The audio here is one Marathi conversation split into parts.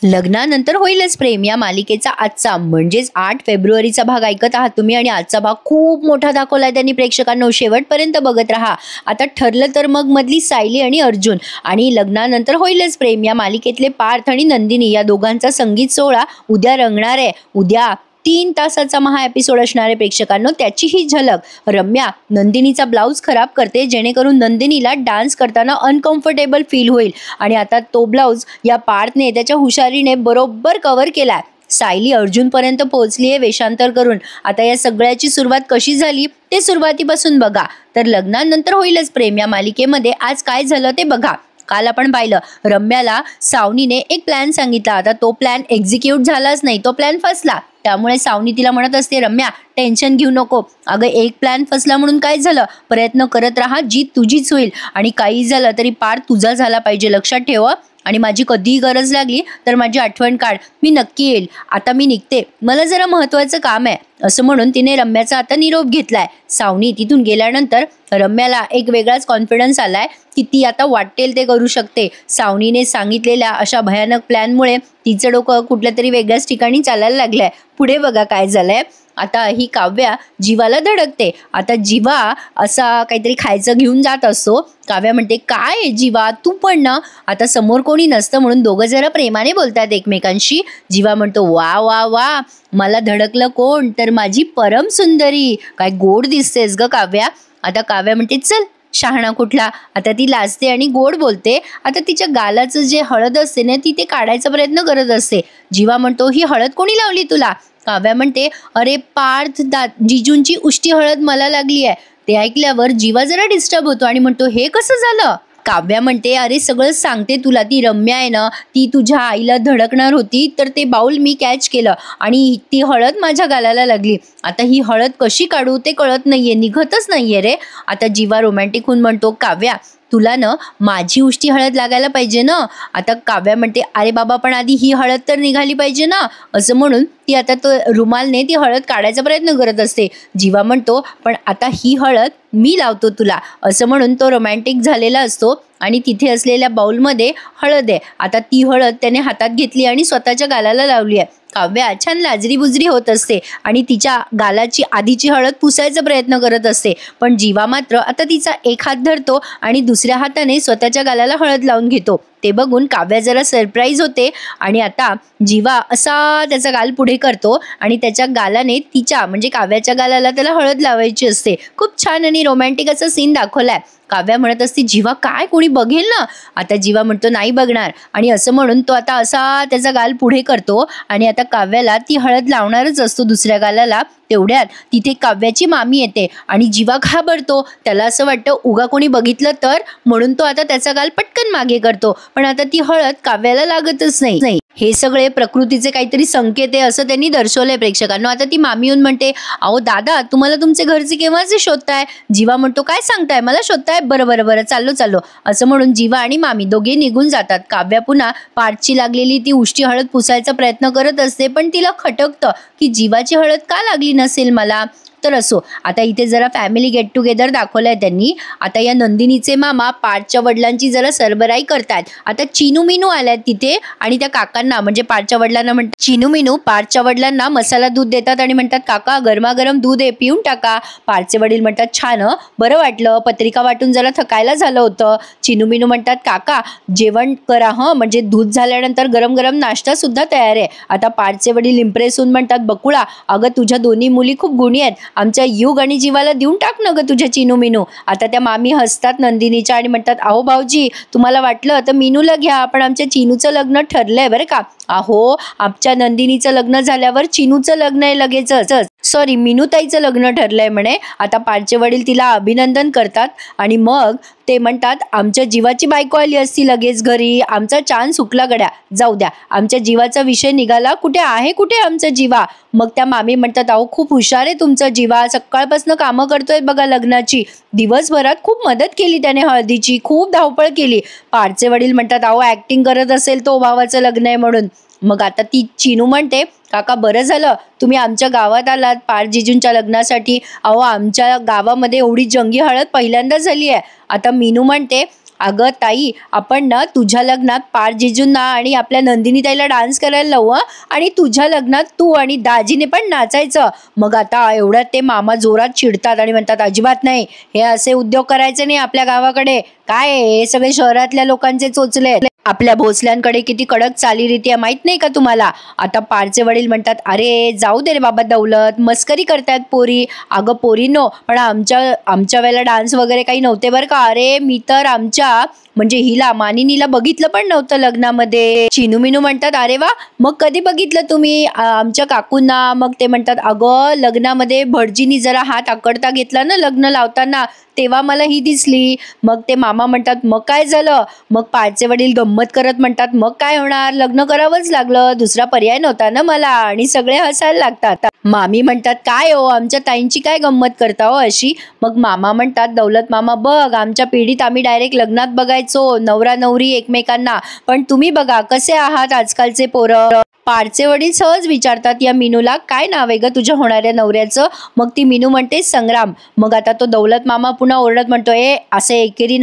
लग्नानंतर होईलच प्रेम या मालिकेचा आजचा म्हणजेच 8 फेब्रुवारीचा भाग ऐकत आहात तुम्ही आणि आजचा भाग खूप मोठा दाखवलाय त्यांनी प्रेक्षकांनो. शेवटपर्यंत बघत राहा. आता ठरलं तर मग मधली सायली आणि अर्जुन आणि लग्नानंतर होईलच प्रेम या मालिकेतले पार्थ आणि नंदिनी या दोघांचा संगीत सोहळा उद्या रंगणार आहे. उद्या 3 तासाचा महा एपिसोड असणार आहे प्रेक्षकांनो. त्याची ही झलक. रम्या नंदिनीचा ब्लाऊज खराब करते जेणेकरून नंदिनीला डान्स करताना अनकम्फर्टेबल फील होईल आणि आता तो ब्लाऊज या पार्थने त्याच्या हुशारीने बरोबर कव्हर केलाय. सायली अर्जुनपर्यंत पोहोचली आहे वेषांतर करून. आता या सगळ्याची सुरुवात कशी झाली ते सुरुवातीपासून बघा. तर लग्नानंतर होईलच प्रेम या मालिकेमध्ये आज काय झालं ते बघा. काल आपण पाहिलं रम्याला सावनीने एक प्लॅन सांगितला. आता तो प्लॅन एक्झिक्यूट झालाच नाही, तो प्लॅन फसला. त्यामुळे सावनी तिला म्हणत असते, रम्या टेन्शन घेऊ नको. अगं एक प्लॅन फसला म्हणून काय झालं, प्रयत्न करत राहा, जीत तुझीच होईल आणि काही झालं तरी पार तुझा झाला पाहिजे, लक्षात ठेव. आणि माझी कधीही गरज लागली तर माझी आठवण काढ, मी नक्की येईल. आता मी निघते, मला जरा महत्वाचं काम आहे, असं म्हणून तिने रम्याचा आता निरोप घेतलाय. सावनी तिथून गेल्यानंतर रम्याला एक वेगळाच कॉन्फिडन्स आलाय की ती आता वाटेल ते करू शकते. सावनीने सांगितलेल्या अशा भयानक प्लॅनमुळे तिचं डोकं कुठल्या तरी वेगळ्याच ठिकाणी चालायला लागलंय. पुढे बघा काय झालंय. आता ही काव्या जीवाला धडकते. आता जीवा असा काहीतरी खायचं घेऊन जात असतो. काव्या म्हणते, काय जीवा तू पण ना. आता समोर कोणी नसतं म्हणून दोघं जरा प्रेमाने बोलतात एकमेकांशी. जीवा म्हणतो, वा वा वा, मला धडकलं कोण, तर माझी परम सुंदरी. काय गोड दिसतेस ग काव्या. आता काव्या म्हणते, चल शहाणा कुठला. आता ती लाजते आणि गोड बोलते. आता तिच्या गालाचं जे हळद असते ना ती ते काढायचा प्रयत्न करत असते. जीवा म्हणतो, ही हळद कोणी लावली तुला. काव्या म्हणते, अरे पार्थ जिजूंची उष्टी हळद मला लागली आहे. ते ऐकल्यावर जीवा जरा डिस्टर्ब होतो आणि म्हणतो, हे कसं झालं. काव्या म्हणते, अरे सगळं सांगते तुला, ती रम्या आहे ना, ती तुझ्या आईला धडकणार होती तर ते बाऊल मी कॅच केलं आणि ती हळद माझ्या गालाला लागली. आता ही हळद कशी काढू ते कळत नाहीये, निघतच नाहीये रे. आता जीवा रोमॅन्टिक होऊन म्हणतो, काव्या तुला ना माझी उष्टी हळद लागायला पाहिजे ना. आता काव्या म्हणते, अरे बाबा पण आधी ही हळद तर निघाली पाहिजे ना. असं म्हणून ती आता तो रुमालने ती हळद काढायचा प्रयत्न करत असते. जीवा म्हणतो, पण आता ही हळद मी लावतो तुला, असं म्हणून तो रोमॅन्टिक झालेला असतो आणि तिथे असलेल्या बाउलमध्ये हळद आहे. आता ती हळद त्याने हातात घेतली आणि स्वतःच्या गालाला लावली आहे. काव्या छान लाजरी बुजरी होत असते आणि तिच्या गालाची आधीची हळद पुसायचा प्रयत्न करत असते. पण जीवा मात्र आता तिचा एक हात धरतो आणि दुसऱ्या हाताने स्वतःच्या गालाला हळद लावून घेतो. ते बघून काव्या जरा सरप्राईज होते आणि आता जीवा असा त्याचा गाल पुढे करतो आणि त्याच्या गालाने तिच्या म्हणजे काव्याच्या गालाला त्याला हळद लावायची असते. खूप छान आणि रोमॅन्टिक असा सीन दाखवलाय. काव्या म्हणत असते, जीवा काय कोणी बघेल ना. आता जीवा म्हणतो, नाही बघणार. आणि असं म्हणून तो आता असा त्याचा गाल पुढे करतो आणि आता काव्याला ती हळद लावणारच असतो दुसऱ्या गालाला. तेवढ्यात तिथे काव्याची मामी येते आणि जीवा घाबरतो. त्याला असं वाटतं उगा कोणी बघितलं तर, म्हणून तो आता त्याचा गाल पटकन मागे करतो. पण आता ती हळद काव्याला लागतच नाही. हे सगळे प्रकृतीचे काहीतरी संकेत आहे असं त्यांनी दर्शवलंय प्रेक्षकांना. आता ती मामी येऊन म्हणते, अहो दादा तुम्हाला तुमचे घरचे केव्हाचे शोधताय. जीवा म्हणतो, काय सांगताय, मला शोधताय, बरं बरं बरं चाललो. असं म्हणून जीवा आणि मामी दोघे निघून जातात. काव्या पुन्हा पार्थची लागलेली ती उष्टी हळद पुसायचा प्रयत्न करत असते पण तिला खटकतं की जीवाची हळद का लागली नसेल मला. तर असो, आता इथे जरा फॅमिली गेट टुगेदर दाखवलंय त्यांनी. आता या नंदिनीचे मामा पार्थच्या वडिलांची जरा सरबराई करतात. आता चिनू मिनू आल्यात तिथे आणि त्या काकांना म्हणजे पार्थच्या वडिलांना म्हणतात, चिनू मिनू पार्थच्या वडिलांना मसाला दूध देतात आणि म्हणतात, काका गरमागरम दूध आहे, पिऊन टाका. पार्थचे वडील म्हणतात, छान बरं वाटलं, पत्रिका वाटून जरा थकायला झालं होतं. चिनू मिनू म्हणतात, काका जेवण करा म्हणजे दूध झाल्यानंतर गरम गरम नाश्ता सुद्धा तयार आहे. आता पार्थचे वडील इम्प्रेस होऊन म्हणतात, बकुळा अगं तुझ्या दोन्ही मुली खूप गुणी आहेत, आमच्या युग आणि जीवाला देऊन टाक ना ग तुझ्या चिनू मिनू. आता त्या मामी हसतात नंदिनीच्या आणि म्हणतात, अहो भाऊजी तुम्हाला वाटलं तर मिनूला घ्या, पण आमच्या चिनूचं लग्न ठरलंय बरं का. अहो आमच्या नंदिनीचं लग्न झाल्यावर चिनूचं लग्न आहे लगेचच, सॉरी मिनूताईचं लग्न ठरलंय म्हणे. आता पार्थचे वडील तिला अभिनंदन करतात आणि मग ते म्हणतात, आमच्या जीवाची बायको आली असती लगेच घरी, आमचा चान्स सुटला गड्या, जाऊ द्या, आमच्या जीवाचा विषय निघाला, कुठे आहे कुठे आमचा जीवा. मग त्या मामी म्हणतात, अहो खूप हुशार आहे तुमचा जीवा, सकाळपासून कामं करतोय बघा लग्नाची, दिवसभरात खूप मदत केली त्याने हळदीची, खूप धावपळ केली. पार्थचे वडील म्हणतात, अहो ऍक्टिंग करत असेल तो भावाचं लग्न आहे म्हणून. मग आता ती चिनू म्हणते, काका बरं झालं तुम्ही आमच्या गावात आलात पार्थ जिजूंच्या लग्नासाठी. अहो आमच्या गावामध्ये एवढी जंगी हळद पहिल्यांदा झाली आहे. आता मीनू म्हणते, अगं ताई, आपण ना तुझ्या लग्नात पार जिजूंना आणि आपल्या नंदिनी ताईला डान्स करायला लावू हं. आणि तुझ्या लग्नात तू आणि दाजीने पण नाचायचं. मग आता एवढ्यात ते मामा जोरात चिडतात आणि म्हणतात, अजिबात नाही, हे असे उद्योग करायचे नाही आपल्या गावाकडे. काय हे सगळे शहरातल्या लोकांचे चोचले. आपल्या भोसल्यांकडे किती कडक चालीरीती आहे माहित नाही का तुम्हाला. आता पारचे वडील म्हणतात, अरे जाऊ दे रे बाबा दौलत, मस्करी करतायत पोरी. अगं पोरींनो, पण आमच्या वेळेला डान्स वगैरे काही नव्हते बरं का. अरे मी तर आमच्या म्हणजे हिला मानिनीला बघितलं पण नव्हतं लग्नामध्ये. चिनू मिनू म्हणतात, अरे वा, मग कधी बघितलं तुम्ही आमच्या काकूंना. मग ते म्हणतात, अगं लग्नामध्ये भटजीनी जरा हात आकडता घेतला ना लग्न लावताना, तेव्हा मला ही दिसली. मग ते मामा म्हणतात, मग काय झालं. मग पारचे वडील गंमत करत म्हणतात, मग काय होणार, लग्न करावंच लागलं, दुसरा पर्याय नव्हता ना मला. आणि सगळे हसायला लागतात. मामी म्हणतात, काय हो आमच्या ताईंची काय गंमत करता हो अशी. मग मामा म्हणतात, दौलत मामा बघ, आमच्या पिढीत आम्ही डायरेक्ट लग्नात बघायचो नवरा नवरी एकमेकांना, पण तुम्ही बघा कसे आहात आजकालचे पोरं. पारचे वडील सहज विचारतात, या मीनूला काय नाव आहे ग तुझ्या होणाऱ्या नवऱ्याचं. मग ती मीनू म्हणते, संग्राम. मग आता तो दौलत मामा पुन्हा ओरडत म्हणतो, असे एकेरी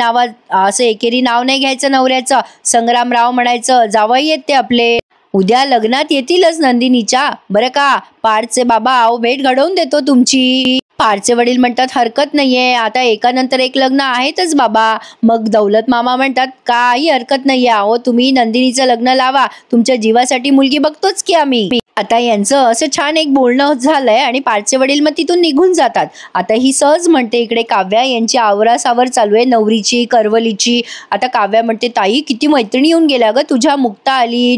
नाव नाही घ्यायचं नवऱ्याचं, संग्रामराव म्हणायचं, जावई येत ते आपले. उद्या लग्नात येतीलच नंदिनीच्या बरं का. पारचे बाबा आव भेट घडवून देतो तुमची. पारचे वडील म्हणतात, हरकत नाहीये, आता एकानंतर एक लग्न आहेतच बाबा. मग दौलत मामा म्हणतात, काही हरकत नाहीये, अहो तुम्ही नंदिनीचं लग्न लावा, तुमच्या जीवासाठी मुलगी बघतोच की आम्ही. आता यांचं असं छान एक बोलणं झालंय आणि पारचे वडील मग तिथून निघून जातात. आता ही सहज म्हणते, इकडे काव्या यांची आवरासावर चालू आहे नवरीची करवलीची. आता काव्या म्हणते, ताई किती मैत्रिणी येऊन गेल्या ग तुझ्या, मुक्ता आली,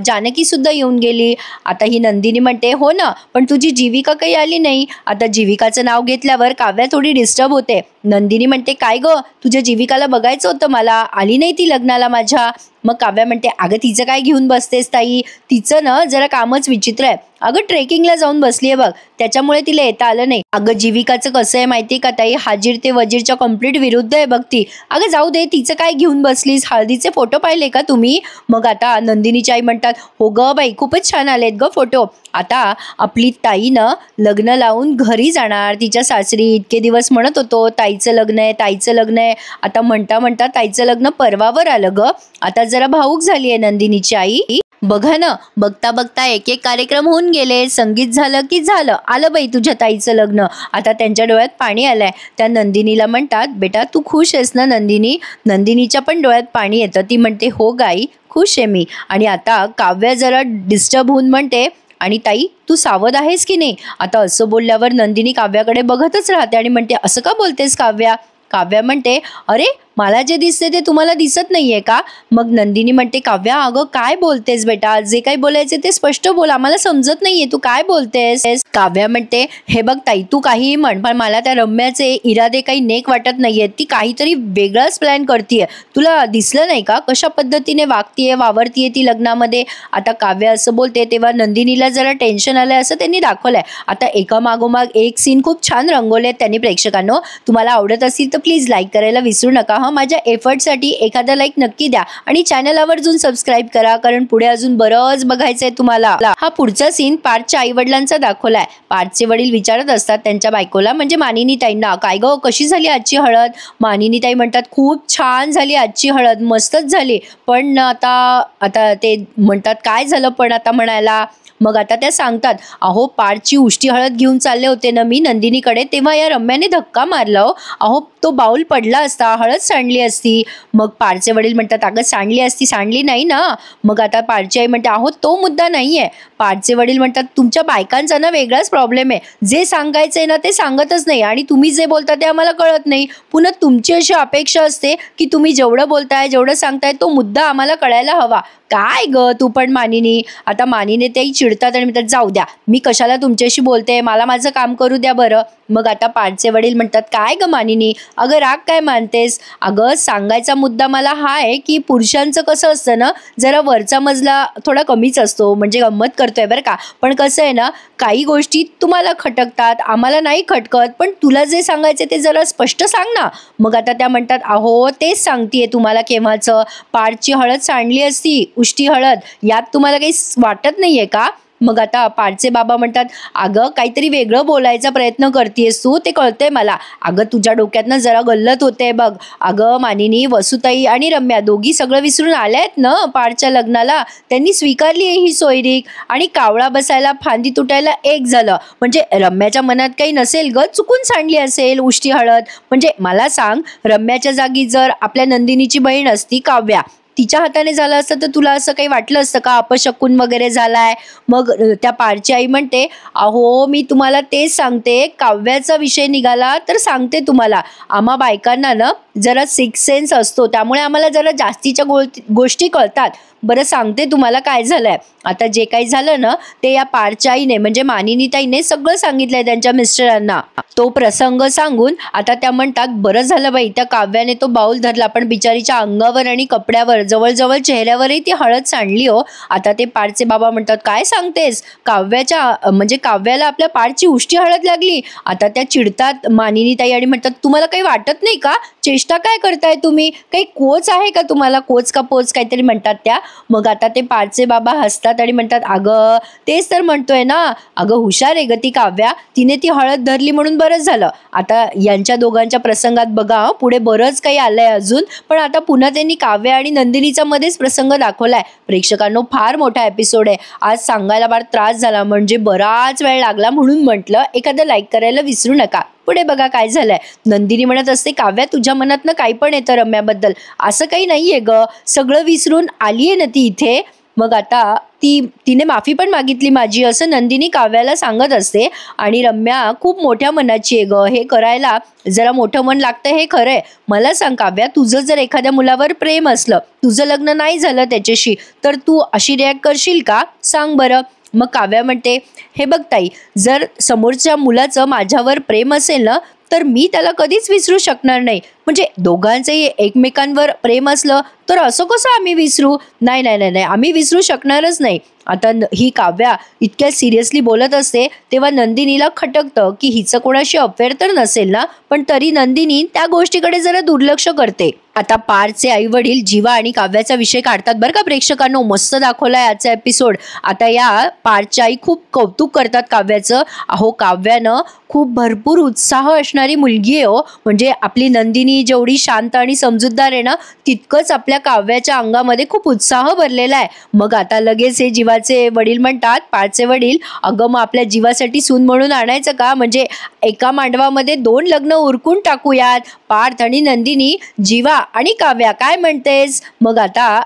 जानकी सुद्धा येऊन गेली. आता ही नंदिनी म्हणते, हो ना, पण तुझी जीविका काही आली नाही. आता जीविकाचं नाव घेतल्यावर काव्या थोडी डिस्टर्ब होते. नंदिनी म्हणते, काय ग, तुझ्या जीविकाला बघायचं होतं मला, आली नाही ती लग्नाला माझ्या. मग काव्या म्हणते, अगं तिचं काय घेऊन बसतेस ताई, तिचं ना जरा कामच विचित्र आहे. अगं ट्रेकिंगला जाऊन बसलीये बघ, त्याच्यामुळे तिला येता आलं नाही. अगं जीविकाचं कसं आहे माहिती का ताई, हाजीर ते वजीरच्या कम्प्लीट विरुद्ध आहे बघ ती. अगं जाऊ दे, तिचं काय घेऊन बसलीस, हळदीचे फोटो पाहिले का तुम्ही. मग आता नंदिनीची आई म्हणतात, हो ग बाई, खूपच छान आलेत ग फोटो. आता आपली ताईनं लग्न लावून घरी जाणार तिच्या सासरी. इतके दिवस म्हणत होतो ताईचं लग्न आहे, ताईचं लग्न आहे. आता म्हणता म्हणता ताईचं लग्न परवावर आलं ग. आता जरा भावूक झाली आहे नंदिनीची आई. बघा ना, बघता बघता एक एक कार्यक्रम होऊन गेले. संगीत झालं की झालं, आलं बाई तुझ्या ताईचं लग्न. आता त्यांच्या डोळ्यात पाणी आलंय. त्या नंदिनीला म्हणतात, बेटा तू खुश आहेस ना नंदिनी. नंदिनीच्या पण डोळ्यात पाणी येतं. ती म्हणते, हो गाई, खुश आहे मी. आणि आता काव्या जरा डिस्टर्ब होऊन म्हणते, आणि ताई तू सावध आहेस की नाही. आता असं बोलल्यावर नंदिनी काव्याकडे बघतच राहते आणि म्हणते, असं का बोलतेस काव्या. काव्या म्हणते, अरे मला जे दिसते ते तुम्हाला दिसत नाहीये का. मग नंदिनी म्हणते, काव्या अगं काय बोलतेस बेटा, जे काही बोलायचे ते स्पष्ट बोल, आम्हाला समजत नाहीये तू काय बोलतेस. काव्या म्हणते, हे बघ ताई तू काहीही म्हण, पण मला त्या रम्याचे इरादे काही नेक वाटत नाहीयेत. ती काहीतरी वेगळाच प्लॅन करतीये. तुला दिसलं नाही का कशा पद्धतीने वागतीये वावरतीये ती लग्नामध्ये. आता काव्या असं बोलते तेव्हा नंदिनीला जरा टेन्शन आलंय असं त्यांनी दाखवलंय. आता एका मागोमाग एक सीन खूप छान रंगवले त्यांनी. प्रेक्षकांनो, तुम्हाला आवडत असेल तर प्लीज लाईक करायला विसरू नका. माझ्या एफर्टसाठी एखादा लाईक नक्की द्या आणि चॅनल आवर्जून सबस्क्राईब करा, कारण पुढे अजून बरंच बघायचंय तुम्हाला. हा पुढचा सीन पार्थच्या आई वडिलांचा दाखवलाय. पार्थचे वडील विचारत असतात त्यांच्या बायकोला म्हणजे मानिनी ताईंना, काय गं कशी झाली आजची हळद. मानिनी ताई म्हणतात, खूप छान झाली आजची हळद, मस्तच झाली. पण आता ते म्हणतात, काय झालं पण आता म्हणायला. मग आता त्या सांगतात, अहो पार्थची उष्टी हळद घेऊन चालले होते ना मी नंदिनीकडे, तेव्हा या रम्याने धक्का मारला. अहो तो बाऊल पडला असता, हळद सांडली असती. मग पार्थचे वडील म्हणतात, अगं सांडली असती, सांडली नाही ना. मग आता पार्थची आई म्हणते, अहो तो मुद्दा नाहीये. पार्थचे वडील म्हणतात, तुमच्या बायकांचा ना वेगळाच प्रॉब्लेम आहे, जे सांगायचंय ना ते सांगतच नाही आणि तुम्ही जे बोलता ते आम्हाला कळत नाही. पुन्हा तुमची अशी अपेक्षा असते की तुम्ही जेवढं बोलताय जेवढं सांगताय तो मुद्दा आम्हाला कळायला हवा. काय ग तू पण मानिनी. आता मानिनी तेही चिडतात आणि म्हणतात, जाऊ द्या, मी कशाला तुमच्याशी बोलते, मला माझं काम करू द्या बरं. मग आता पार्थचे वडील म्हणतात, काय ग मानिनी, अगं राग काय मानतेस. अगं सांगायचा मुद्दा मला हा आहे की पुरुषांचं कसं असतं ना, जरा वरचा मजला थोडा कमीच असतो, म्हणजे गंमत करतोय बरं का. पण कसं आहे ना, काही गोष्टी तुम्हाला खटकतात, आम्हाला नाही खटकत, पण तुला जे सांगायचं ते जरा स्पष्ट सांग ना. मग आता त्या म्हणतात, अहो तेच सांगतेय तुम्हाला केव्हाचं, पार्थची हळद सांडली असती, उष्टी हळद, यात तुम्हाला काही वाटत नाहीये का. मग आता पाडचे बाबा म्हणतात, अगं काहीतरी वेगळं बोलायचा प्रयत्न करतेस तू, ते कळतंय मला. अगं तुझ्या डोक्यातनं जरा गल्लत होते बघ. अगं मानिनी, वसुताई आणि रम्या दोघी सगळं विसरून आल्या आहेत ना पाडच्या लग्नाला. त्यांनी स्वीकारली आहे ही सोयरीक आणि कावळा बसायला फांदी तुटायला एक झालं. म्हणजे रम्याच्या मनात काही नसेल ग, चुकून सांडली असेल उष्टी हळद. म्हणजे मला सांग, रम्याच्या जागी जर आपल्या नंदिनीची बहीण असती काव्या, तिच्या हाताने झालं असतं तर तुला असं काही वाटलं असतं का अपशकुन वगैरे झालाय? मग त्या पारची आई म्हणते, अहो मी तुम्हाला तेच सांगते, काव्याचा विषय निघाला तर सांगते तुम्हाला. आम्हा बायकांना ना जरा सिक्स सेन्स असतो, त्यामुळे आम्हाला जरा जास्तीच्या गोष्टी कळतात. बरं सांगते तुम्हाला काय झालंय. आता जे काही झालं ना ते या पारच्या आईने म्हणजे मानिनीताईने सगळं सांगितलंय त्यांच्या मिस्टरांना. तो प्रसंग सांगून आता त्या म्हणतात, बरं झालं बाई त्या काव्याने तो बाऊल धरला, पण बिचारीच्या अंगावर आणि कपड्यावर जवळजवळ चेहऱ्यावरही ती हळद सांडली हो. आता ते पारचे बाबा म्हणतात, काय सांगतेस, काव्याच्या म्हणजे काव्याला आपल्या पारची उष्टी हळद लागली. आता त्या चिडतात मानिनीताई आणि म्हणतात, तुम्हाला काही वाटत नाही का, चेष्टा काय करताय तुम्ही, काही कोच आहे का तुम्हाला, कोच का पोच काहीतरी म्हणतात त्या. मग आता ते पारचे बाबा हसतात आणि म्हणतात, अगं तेच तर म्हणतोय ना, अगं हुशार आहे ग ती काव्या, तिने ती हळद धरली म्हणून बरंच झालं. आता यांच्या दोघांच्या प्रसंगात बघा पुढे बरंच काही आलंय अजून, पण आता पुन्हा त्यांनी काव्या आणि नंदिनीचा मध्येच प्रसंग दाखवलाय. प्रेक्षकांनो फार मोठा एपिसोड आहे, आज सांगायला फार त्रास झाला, म्हणजे बराच वेळ लागला, म्हणून म्हटलं एखादं लाईक करायला विसरू नका. पुढे बघा काय झालंय. नंदिनी म्हणत असते, काव्या तुझ्या मनातनं काही पण येतं रम्याबद्दल, असं काही नाहीये ग, सगळं विसरून आलीये ना ती इथे. मग आता तिने माफी पण मागितली माझी, असं नंदिनी काव्याला सांगत असते. आणि रम्या खूप मोठ्या मनाची आहे ग, हे करायला जरा मोठं मन लागतं हे खरंय. मला सांग काव्या, तुझं जर एखाद्या मुलावर प्रेम असलं, तुझं लग्न नाही झालं त्याच्याशी, तर तू अशी रिॲक्ट करशील का, सांग बरं. मग काव्या म्हणते, हे बघ ताई, जर समोरच्या मुलाचं माझ्यावर प्रेम असेल ना तर मी त्याला कधीच विसरू शकणार नाही. म्हणजे दोघांचंही एकमेकांवर प्रेम असलं तर असं कसं आम्ही विसरू, नाही नाही नाही नाही आम्ही विसरू शकणारच नाही. आता ही काव्या इतक्या सिरियसली बोलत असते तेव्हा नंदिनीला खटकतं की हिचं कोणाशी अफेअर तर नसेल ना, पण तरी नंदिनी त्या गोष्टीकडे जरा दुर्लक्ष करते. आता पारचे आई वडील जीवा आणि काव्याचा विषय काढतात बरं का प्रेक्षकांनो, मस्त दाखवलाय आजचा एपिसोड. आता या पारच्या आई खूप कौतुक करतात काव्याचं. अहो काव्यानं खूप भरपूर उत्साह असणारी मुलगी आहे हो, म्हणजे आपली नंदिनी जेवढी शांत आणि समजूतदार आहे ना, तितकंच आपल्या काव्याच्या अंगामध्ये खूप उत्साह भरलेला आहे. मग आता लगेच हे जीवाचे वडील म्हणतात, पारचे वडील, अगं मग आपल्या जीवासाठी सून म्हणून आणायचं का, म्हणजे एका मांडवामध्ये 2 लग्न उरकून टाकूयात, पार्थ आणि नंदिनी, जीवा आणि काव्या, काय म्हणतेस. मग आता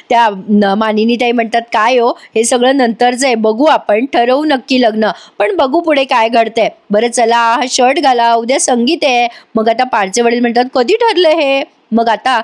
त्या मानिनीताई म्हणतात, काय हो हे सगळं नंतरचं आहे, बघू आपण, ठरवू नक्की लग्न, पण बघू पुढे काय घडतंय. बरं चला हा शर्ट घाला, उद्या संगीत आहे. मग आता पारचे वडील म्हणतात, कधी ठरलं हे. मग आता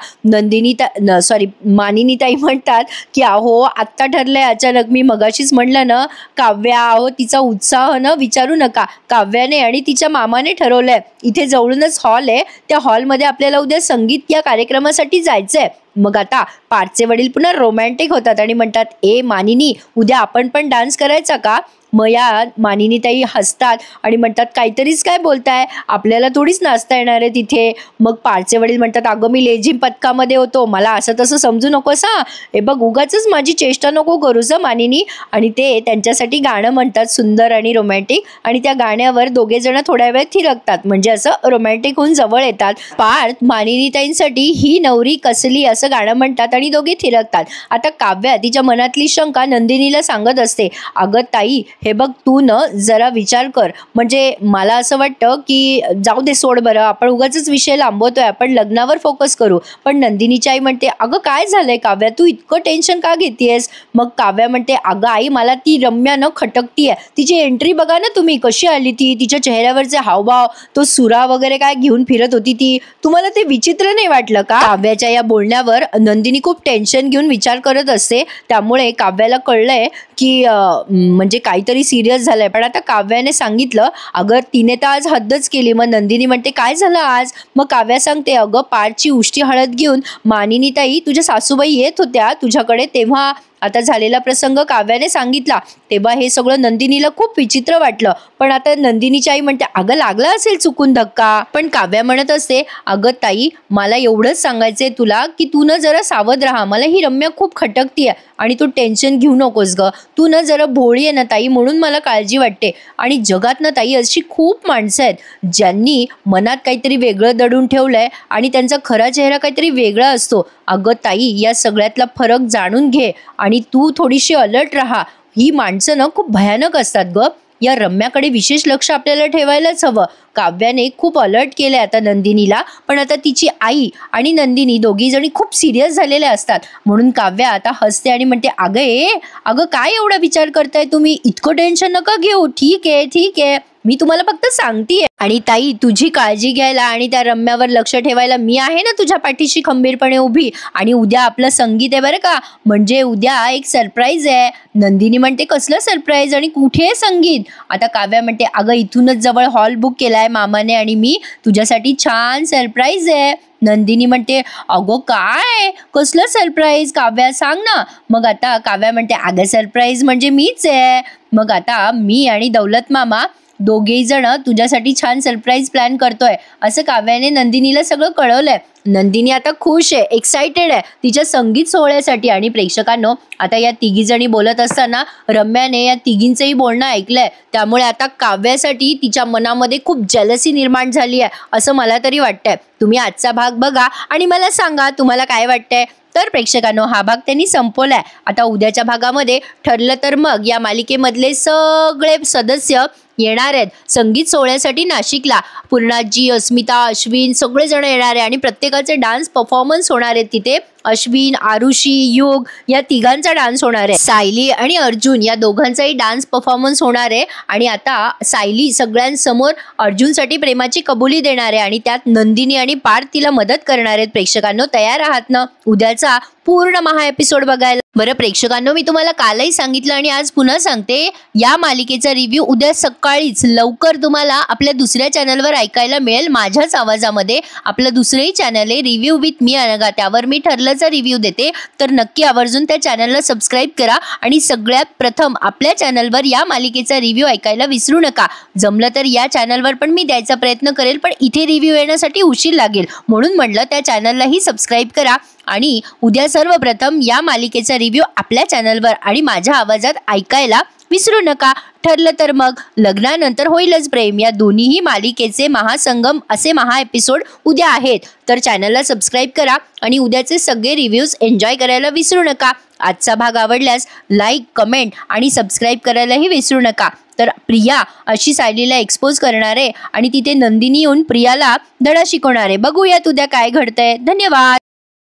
मानिनीताई म्हणतात की अहो आत्ता ठरलंय अचानक, मी मगाशीच म्हणलं ना काव्या, अहो तिचा उत्साह न विचारू नका, काव्याने आणि तिच्या मामाने ठरवलंय, इथे जवळूनच हॉल आहे, त्या हॉलमध्ये आपल्याला उद्या संगीत या कार्यक्रमासाठी जायचंय. मग आता पारचे वडील पुन्हा रोमॅन्टिक होतात आणि म्हणतात, ए मानिनी, उद्या आपण पण डान्स करायचा का. मग या मानिनीताई हसतात आणि म्हणतात, काहीतरीच काय बोलताय, आपल्याला थोडीच नाचता येणार आहे तिथे. मग पारचे वडील म्हणतात, अगं मी लेझिम पथकामध्ये होतो, मला असं तसं समजू नकोस हा, हे बघ उगाच माझी चेष्टा नको करूस मानिनी. आणि ते त्यांच्यासाठी गाणं म्हणतात सुंदर आणि रोमॅन्टिक, आणि त्या गाण्यावर दोघे जण थोड्या वेळ थिरकतात, म्हणजे असं रोमॅन्टिक होऊन जवळ येतात. पार्थ मानिनीताईंसाठी ही नवरी कसली असं गाणं म्हणतात आणि दोघे थिरकतात. आता काव्या तिच्या मनातली शंका नंदिनीला सांगत असते, अगं ताई हे बघ तू न जरा विचार कर, म्हणजे मला असं वाटतं की जाऊ दे सोड बरं, आपण उगाचच विषय लांबवतोय, आपण लग्नावर फोकस करू. पण नंदिनीची आई म्हणते, अगं काय झालंय काव्या, तू इतकं टेन्शन का घेतेयस. मग काव्या म्हणते, अगं आई मला ती रम्या न खटकतीये, तिची एंट्री बघा ना तुम्ही, कशी आली ती, तिच्या चेहऱ्यावरचे हावभाव, तो सुरा वगैरे काय घेऊन फिरत होती ती, तुम्हाला ते विचित्र नाही वाटलं का. काव्याच्या या बोलण्यावर नंदिनी खूप टेन्शन घेऊन विचार करत असते, त्यामुळे काव्याला कळलंय की म्हणजे काहीतरी सिरियस झालंय. पण आता काव्याने सांगितलं, अगं तिने तर आज हद्दच केली. मग नंदिनी म्हणते, काय झालं आज. मग काव्या सांगते, अगं पारची उष्टी हळद घेऊन मानिनीताई तुझ्या सासूबाई येत होत्या तुझ्याकडे, तेव्हा आता झालेला प्रसंग काव्याने सांगितला तेव्हा हे सगळं नंदिनीला खूप विचित्र वाटलं. पण आता नंदिनीची आई म्हणते अगं लागला असेल चुकून धक्का. पण काव्या म्हणत असते अगं ताई मला एवढंच सांगायचंय तुला की तू न जरा सावध राहा. मला ही रम्या खूप खटकतीये आणि तू टेन्शन घेऊ नकोस ग. तू न जरा भोळी आहे ना ताई म्हणून मला काळजी वाटते. आणि जगात ना ताई अशी खूप माणसं आहेत ज्यांनी मनात काहीतरी वेगळं दडून ठेवलंय आणि त्यांचा खरा चेहरा काहीतरी वेगळा असतो. अगं ताई या सगळ्यातला फरक जाणून घे आणि तू थोडीशी अलर्ट राहा. ही माणसं ना खूप भयानक असतात ग. या रम्याकडे विशेष लक्ष आपल्याला ठेवायलाच हवं. काव्याने खूप अलर्ट केलंय आता नंदिनीला. पण आता तिची आई आणि नंदिनी दोघी जणी खूप सिरियस झालेल्या असतात. म्हणून काव्या आता हसते आणि म्हणते अगं काय एवढा विचार करताय तुम्ही. इतकं टेन्शन नका घेऊ. ठीक आहे मी तुम्हाला फक्त सांगतेय. आणि ताई तुझी काळजी घ्यायला आणि त्या रम्यावर लक्ष ठेवायला मी आहे ना तुझ्या पाठीशी खंबीरपणे उभी. आणि उद्या आपलं संगीत आहे बरं का. म्हणजे उद्या एक सरप्राईज आहे. नंदिनी म्हणते कसलं सरप्राईज आणि कुठे आहे संगीत. आता काव्या म्हणते अगं इथूनच जवळ हॉल बुक केलाय मामाने आणि मी तुझ्यासाठी छान सरप्राईज आहे. नंदिनी म्हणते अगो काय कसलं सरप्राईज काव्या सांग ना. मग आता काव्या म्हणते अगं सरप्राईज म्हणजे मीच आहे. मग आता मी आणि दौलत मामा दोघेही जण तुझ्यासाठी छान सरप्राईज प्लॅन करतोय असं काव्याने नंदिनीला सगळं कळवलंय. नंदिनी आता खुश आहे, एक्साइटेड आहे तिच्या संगीत सोहळ्यासाठी. आणि प्रेक्षकांनो आता या तिघी जणी बोलत असताना रम्याने या तिघींचंही बोलणं ऐकलंय. त्यामुळे आता काव्यासाठी तिच्या मनामध्ये खूप जेलसी निर्माण झाली आहे असं मला तरी वाटतंय. तुम्ही आजचा भाग बघा आणि मला सांगा तुम्हाला काय वाटतंय. तर प्रेक्षकांनो हा भाग त्यांनी संपवलाय. आता उद्याच्या भागामध्ये ठरलं तर मग या मालिकेमधले सगळे सदस्य येणार आहेत संगीत सोहळ्यासाठी नाशिकला. पूर्णाजी, अस्मिता, अश्विन सगळेजण येणार आहे आणि प्रत्येकाचे डान्स परफॉर्मन्स होणार आहेत तिथे. अश्विन, आरुषी, युग या तिघांचा डान्स होणार आहे. सायली आणि अर्जुन या दोघांचाही डान्स परफॉर्मन्स होणार आहे. आणि आता सायली सगळ्यांसमोर अर्जुनसाठी प्रेमाची कबुली देणार आहे आणि त्यात नंदिनी आणि पार्थ तिला मदत करणार आहेत. प्रेक्षकांनो तयार आहात ना उद्याचा पूर्ण महा एपिसोड बघायला. बरं प्रेक्षकांनो मी तुम्हाला कालही सांगितलं आणि आज पुन्हा सांगते या मालिकेचा रिव्ह्यू उद्या सकाळीच लवकर तुम्हाला आपल्या दुसऱ्या चॅनलवर ऐकायला मिळेल. माझ्याच आवाजामध्ये आपलं दुसरंही चॅनल आहे रिव्ह्यू विथ मी अनघा. त्यावर मी ठरलंचा रिव्ह्यू देते. तर नक्की आवर्जून त्या चॅनलला सबस्क्राईब करा आणि सगळ्यात प्रथम आपल्या चॅनलवर या मालिकेचा रिव्ह्यू ऐकायला विसरू नका. जमलं तर या चॅनलवर पण मी द्यायचा प्रयत्न करेल पण इथे रिव्ह्यू येण्यासाठी उशीर लागेल म्हणून म्हटलं त्या चॅनललाही सबस्क्राईब करा. आणि उद्या सर्वप्रथम या मालिकेचा रिव्ह्यू आपल्या चॅनलवर आणि माझ्या आवाजात ऐकायला विसरू नका. ठरलं तर मग लग्नानंतर होईलच प्रेम या दोन्हीही मालिकेचे महासंगम असे महा एपिसोड उद्या आहेत. तर चॅनलला सबस्क्राईब करा आणि उद्याचे सगळे रिव्ह्यूज एन्जॉय करायला विसरू नका. आजचा भाग आवडल्यास लाईक, कमेंट आणि सबस्क्राईब करायलाही विसरू नका. तर प्रिया अशी सायलीला एक्सपोज करणार आहे आणि तिथे नंदिनी येऊन प्रियाला धडा शिकवणार आहे. बघूयात उद्या काय घडतंय. धन्यवाद.